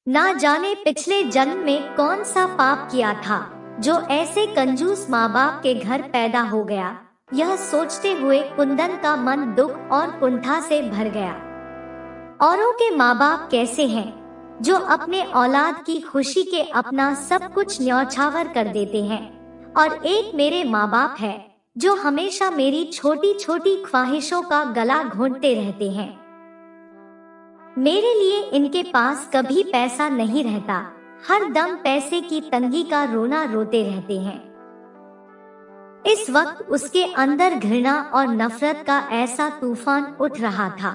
ना जाने पिछले जन्म में कौन सा पाप किया था जो ऐसे कंजूस माँ बाप के घर पैदा हो गया। यह सोचते हुए कुंदन का मन दुख और कुंठा से भर गया। औरों के माँ बाप कैसे हैं जो अपने औलाद की खुशी के अपना सब कुछ न्यौछावर कर देते हैं, और एक मेरे माँ बाप है जो हमेशा मेरी छोटी छोटी ख्वाहिशों का गला घोंटते रहते हैं। मेरे लिए इनके पास कभी पैसा नहीं रहता, हर दम पैसे की तंगी का रोना रोते रहते हैं। इस वक्त उसके अंदर घृणा और नफरत का ऐसा तूफान उठ रहा था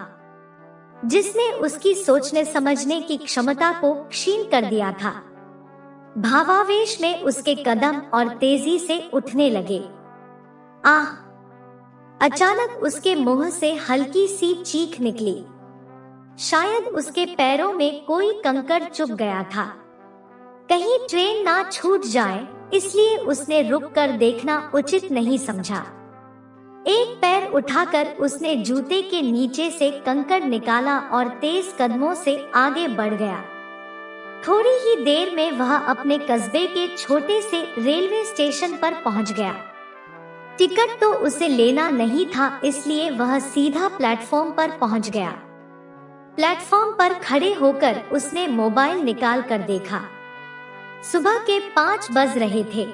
जिसने उसकी सोचने समझने की क्षमता को क्षीण कर दिया था। भावावेश में उसके कदम और तेजी से उठने लगे। आह! अचानक उसके मुंह से हल्की सी चीख निकली। शायद उसके पैरों में कोई कंकड़ चुभ गया था। कहीं ट्रेन ना छूट जाए, इसलिए उसने रुककर देखना उचित नहीं समझा। एक पैर उठाकर उसने जूते के नीचे से कंकड़ निकाला और तेज कदमों से आगे बढ़ गया। थोड़ी ही देर में वह अपने कस्बे के छोटे से रेलवे स्टेशन पर पहुंच गया। टिकट तो उसे लेना नहीं था, इसलिए वह सीधा प्लेटफॉर्म पर पहुंच गया। प्लेटफॉर्म पर खड़े होकर उसने मोबाइल निकाल कर देखा। सुबह के 5 बज रहे थे।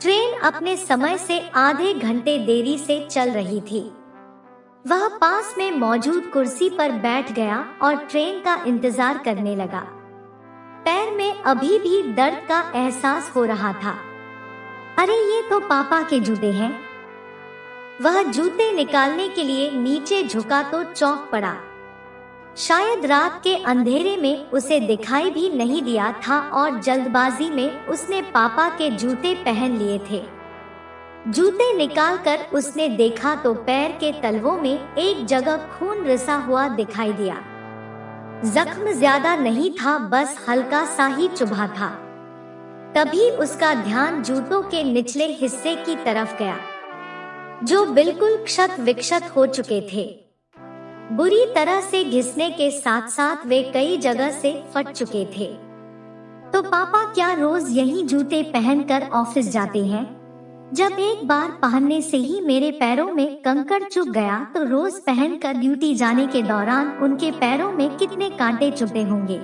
ट्रेन अपने समय से आधे घंटे देरी से चल रही थी। वह पास में मौजूद कुर्सी पर बैठ गया और ट्रेन का इंतजार करने लगा। पैर में अभी भी दर्द का एहसास हो रहा था। अरे, ये तो पापा के जूते हैं। वह जूते निकालने के लिए नीचे झुका तो चौंक पड़ा। शायद रात के अंधेरे में उसे दिखाई भी नहीं दिया था और जल्दबाजी में उसने पापा के जूते पहन लिए थे। जूते निकालकर उसने देखा तो पैर के तलवों में एक जगह खून रिसा हुआ दिखाई दिया। जख्म ज्यादा नहीं था, बस हल्का सा ही चुभा था। तभी उसका ध्यान जूतों के निचले हिस्से की तरफ गया, जो बिल्कुल क्षत विक्षत हो चुके थे। बुरी तरह से घिसने के साथ साथ वे कई जगह से फट चुके थे। तो पापा क्या रोज यही जूते पहनकर ऑफिस जाते हैं? जब एक बार पहनने से ही मेरे पैरों में कंकड़ चुभ गया, तो रोज पहनकर ड्यूटी जाने के दौरान उनके पैरों में कितने कांटे चुभे होंगे।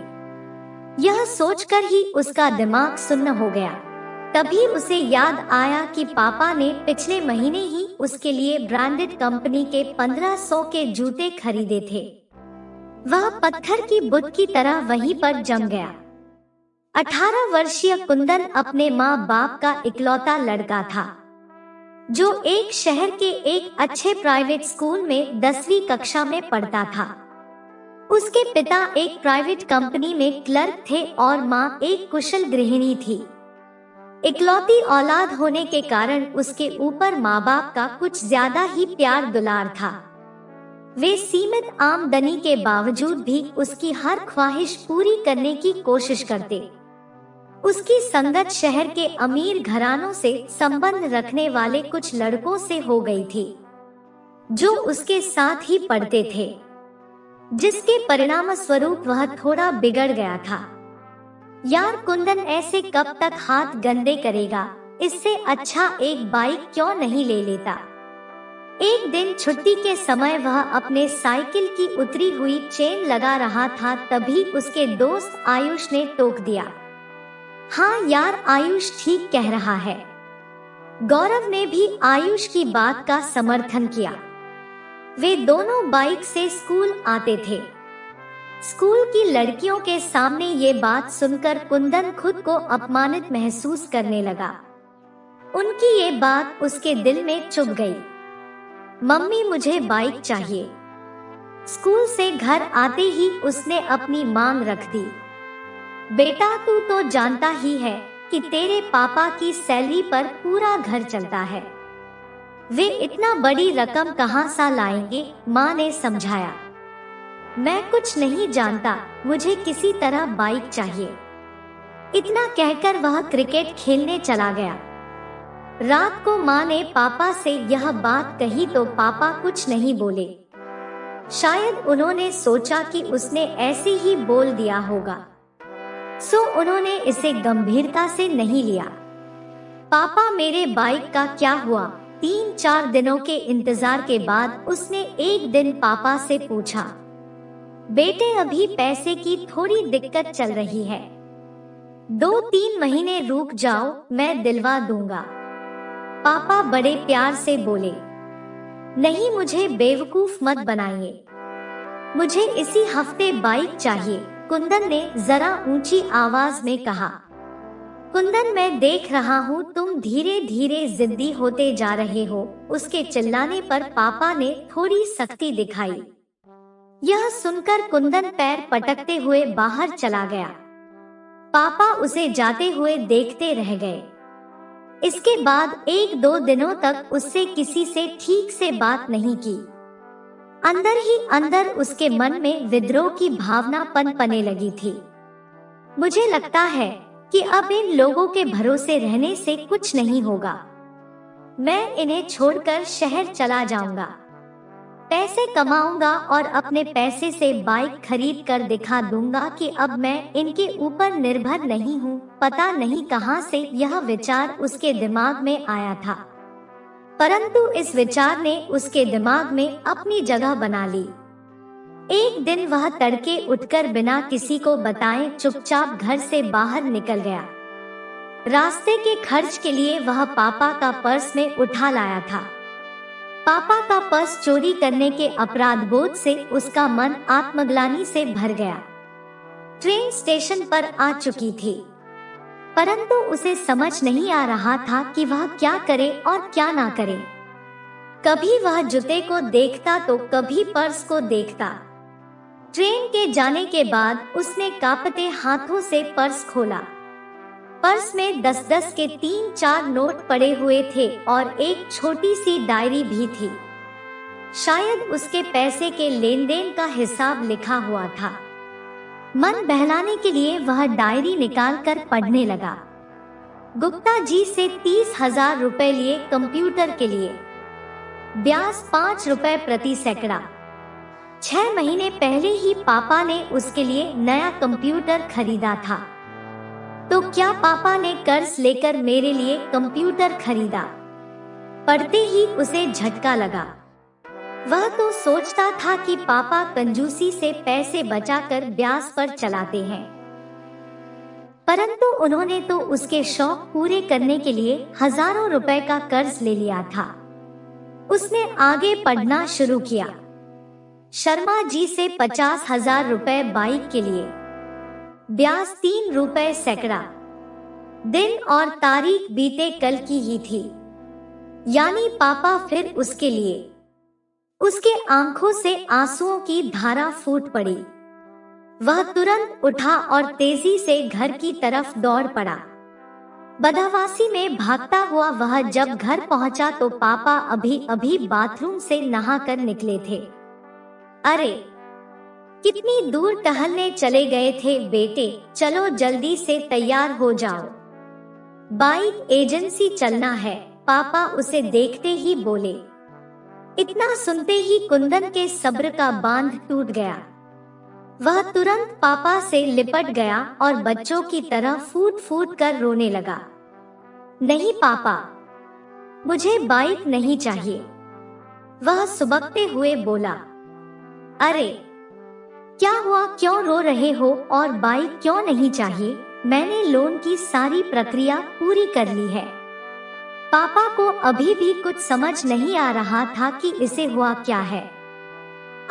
यह सोचकर ही उसका दिमाग सुन्न हो गया। तभी उसे याद आया कि पापा ने पिछले महीने ही उसके लिए ब्रांडेड कंपनी के 1500 के जूते खरीदे थे। वह पत्थर की बुत की तरह वहीं पर जम गया। 18 वर्षीय कुंदन अपने माँ बाप का इकलौता लड़का था, जो एक शहर के एक अच्छे प्राइवेट स्कूल में 10वीं कक्षा में पढ़ता था। उसके पिता एक प्राइवेट कंपनी में क्लर्क थे और माँ एक कुशल गृहिणी थी। इकलौती औलाद होने के कारण उसके ऊपर माँ बाप का कुछ ज्यादा ही प्यार दुलार था। वे सीमित आमदनी के बावजूद भी उसकी हर ख्वाहिश पूरी करने की कोशिश करते। उसकी संगत शहर के अमीर घरानों से संबंध रखने वाले कुछ लड़कों से हो गई थी, जो उसके साथ ही पढ़ते थे, जिसके परिणाम स्वरूप वह थोड़ा बिगड़ गया था। यार, कुंदन ऐसे कब तक हाथ गंदे करेगा? इससे अच्छा एक बाइक क्यों नहीं ले लेता? एक दिन छुट्टी के समय वह अपने साइकिल की उतरी हुई चेन लगा रहा था, तभी उसके दोस्त आयुष ने टोक दिया। हाँ यार, आयुष ठीक कह रहा है। गौरव ने भी आयुष की बात का समर्थन किया। वे दोनों बाइक से स्कूल आते थे। स्कूल की लड़कियों के सामने ये बात सुनकर कुंदन खुद को अपमानित महसूस करने लगा। उनकी ये बात उसके दिल में चुभ गई। मम्मी, मुझे बाइक चाहिए। स्कूल से घर आते ही उसने अपनी मांग रख दी। बेटा, तू तो जानता ही है कि तेरे पापा की सैलरी पर पूरा घर चलता है। वे इतना बड़ी रकम कहाँ से लाएंगे? माँ ने समझाया। मैं कुछ नहीं जानता, मुझे किसी तरह बाइक चाहिए। इतना कहकर वह क्रिकेट खेलने चला गया। रात को माँ ने पापा से यह बात कही तो पापा कुछ नहीं बोले। शायद उन्होंने सोचा कि उसने ऐसे ही बोल दिया होगा। सो उन्होंने इसे गंभीरता से नहीं लिया। पापा मेरे बाइक का क्या हुआ? 3-4 दिनों के इंतजार के बाद उसने एक दिन पापा से पूछा, बेटे अभी पैसे की थोड़ी दिक्कत चल रही है, 2-3 महीने रुक जाओ, मैं दिलवा दूंगा। पापा बड़े प्यार से बोले, नहीं, मुझे बेवकूफ मत बनाइए, मुझे इसी हफ्ते बाइक चाहिए। कुंदन ने जरा ऊंची आवाज में कहा। कुंदन, मैं देख रहा हूँ तुम धीरे धीरे जिद्दी होते जा रहे हो। उसके चिल्लाने पर पापा ने थोड़ी सख्ती दिखाई। यह सुनकर कुंदन पैर पटकते हुए बाहर चला गया। पापा उसे जाते हुए देखते रह गए। इसके बाद 1-2 दिनों तक उससे किसी से ठीक से बात नहीं की। अंदर ही अंदर उसके मन में विद्रोह की भावना पनपने लगी थी। मुझे लगता है कि अब इन लोगों के भरोसे रहने से कुछ नहीं होगा। मैं इन्हें छोड़कर शहर चला जाऊंगा, पैसे कमाऊंगा और अपने पैसे से बाइक खरीद कर दिखा दूंगा कि अब मैं इनके ऊपर निर्भर नहीं हूँ। पता नहीं कहां से यह विचार उसके दिमाग में आया था, परंतु इस विचार ने उसके दिमाग में अपनी जगह बना ली। एक दिन वह तड़के उठकर बिना किसी को बताए चुपचाप घर से बाहर निकल गया। रास्ते के खर्च के लिए वह पापा का पर्स में उठा लाया था। पापा का पर्स चोरी करने के अपराध बोध से उसका मन आत्मग्लानि से भर गया। ट्रेन स्टेशन पर आ चुकी थी, परंतु उसे समझ नहीं आ रहा था कि वह क्या करे और क्या ना करे। कभी वह जूते को देखता तो कभी पर्स को देखता। ट्रेन के जाने के बाद उसने कांपते हाथों से पर्स खोला। पर्स में 10-10 के 3-4 नोट पड़े हुए थे और एक छोटी सी डायरी भी थी। शायद उसके पैसे के लेन देन का हिसाब लिखा हुआ था। मन बहलाने के लिए वह डायरी निकालकर पढ़ने लगा। गुप्ता जी से 30,000 रुपए लिए कंप्यूटर के लिए, ब्याज 5 रुपए प्रति सैकड़ा। 6 महीने पहले ही पापा ने उसके लिए नया कंप्यूटर खरीदा था। तो क्या पापा ने कर्ज लेकर मेरे लिए कंप्यूटर खरीदा? पढ़ते ही उसे झटका लगा। वह तो सोचता था कि पापा कंजूसी से पैसे बचाकर ब्याज पर चलाते हैं, परंतु उन्होंने तो उसके शौक पूरे करने के लिए हजारों रुपए का कर्ज ले लिया था। उसने आगे पढ़ना शुरू किया। शर्मा जी से 50,000 रुपए बाइक के लिए, ब्याज 3 रुपए सैकड़ा। दिन और तारीख बीते कल की ही थी, यानी पापा फिर उसके लिए। उसके आंखों से आंसुओं की धारा फूट पड़ी। वह तुरंत उठा और तेजी से घर की तरफ दौड़ पड़ा। बदहवासी में भागता हुआ वह जब घर पहुंचा तो पापा अभी अभी बाथरूम से नहाकर निकले थे। अरे, कितनी दूर टहलने चले गए थे बेटे, चलो जल्दी से तैयार हो जाओ, बाइक एजेंसी चलना है, पापा उसे देखते ही बोले। इतना सुनते ही कुंदन के सब्र का बांध टूट गया। वह तुरंत पापा से लिपट गया और बच्चों की तरह फूट फूट कर रोने लगा। नहीं पापा, मुझे बाइक नहीं चाहिए, वह सुबकते हुए बोला। अरे क्या हुआ, क्यों रो रहे हो और बाइक क्यों नहीं चाहिए? मैंने लोन की सारी प्रक्रिया पूरी कर ली है। पापा को अभी भी कुछ समझ नहीं आ रहा था कि इसे हुआ क्या है।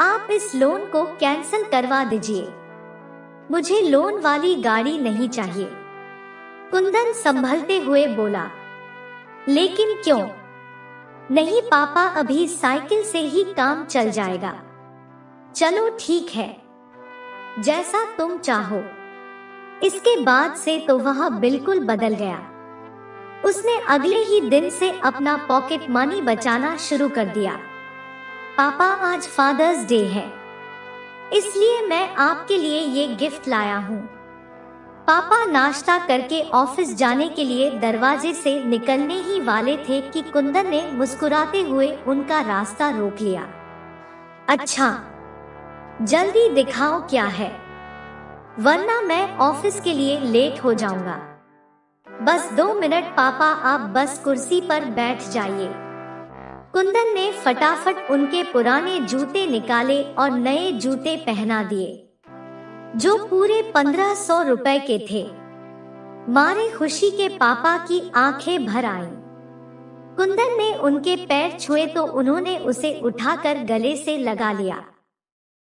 आप इस लोन को कैंसिल करवा दीजिए, मुझे लोन वाली गाड़ी नहीं चाहिए। कुंदन संभलते हुए बोला। लेकिन क्यों? नहीं पापा, अभी साइकिल से ही काम चल जाएगा। चलो ठीक है, जैसा तुम चाहो। इसके बाद से तो वह बिल्कुल बदल गया। उसने अगले ही दिन से अपना पॉकेट मनी बचाना शुरू कर दिया। पापा, आज फादर्स डे है, इसलिए मैं आपके लिए ये गिफ्ट लाया हूँ। पापा नाश्ता करके ऑफिस जाने के लिए दरवाजे से निकलने ही वाले थे कि कुंदन ने मुस्कुराते हुए उनका रास्ता रोक लिया। अच्छा, जल्दी दिखाओ क्या है। वरना मैं ऑफिस के लिए लेट हो जाऊंगा। बस 2 मिनट पापा, आप बस कुर्सी पर बैठ जाइए। कुंदन ने फटाफट उनके पुराने जूते निकाले और नए जूते पहना दिए, जो पूरे 1500 रुपए के थे। मारे खुशी के पापा की आंखें भर आईं। कुंदन ने उनके पैर छुए तो उन्होंने उसे उठाकर गले से लगा लिया।